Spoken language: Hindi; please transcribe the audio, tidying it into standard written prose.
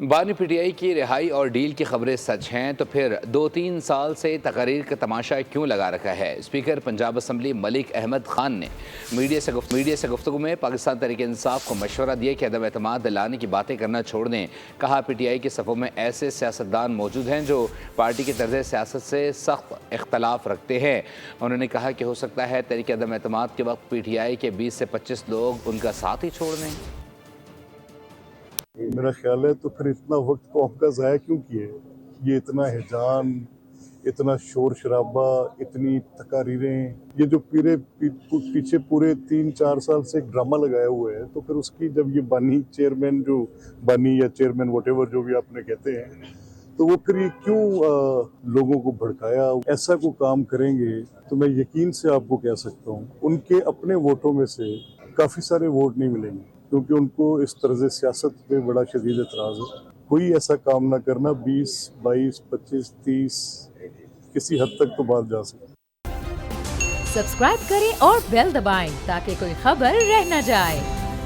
बानी पीटीआई की रिहाई और डील की खबरें सच हैं तो फिर 2-3 साल से तकरीर का तमाशा क्यों लगा रखा है। स्पीकर पंजाब असम्बली मलिक अहमद खान ने मीडिया से गुफ्तगू में पाकिस्तान तहरीक इंसाफ को मशवरा दिया कि अदम एतमाद दिलाने की बातें करना छोड़ दें। कहा, पीटीआई के सफ़ों में ऐसे सियासतदान मौजूद हैं जो पार्टी की तर्ज सियासत से सख्त इख्तलाफ रखते हैं। उन्होंने कहा कि हो सकता है तहरीक अदम एतमाद के वक्त पीटीआई के 20 से 25 लोग उनका साथ ही छोड़ दें। मेरा ख्याल है तो फिर इतना वक्त को आपका ज़ाया क्यों किए। ये इतना हिजान, इतना शोर शराबा, इतनी तकारीरें, ये जो पीछे पूरे 3-4 साल से एक ड्रामा लगाया हुआ है, तो फिर उसकी जब ये बानी या चेयरमैन वटेवर जो भी आपने कहते हैं, तो वो फिर ये क्यों लोगों को भड़काया। ऐसा कोई काम करेंगे तो मैं यकीन से आपको कह सकता हूँ उनके अपने वोटों में से काफ़ी सारे वोट नहीं मिलेंगे, क्योंकि उनको इस तर्ज सियासत पे बड़ा शदीद एतराज़ है। कोई ऐसा काम ना करना, 20, 22, 25, 30 किसी हद तक तो बात जा सकती है। सब्सक्राइब करें और बेल दबाएं ताकि कोई खबर रह न जाए।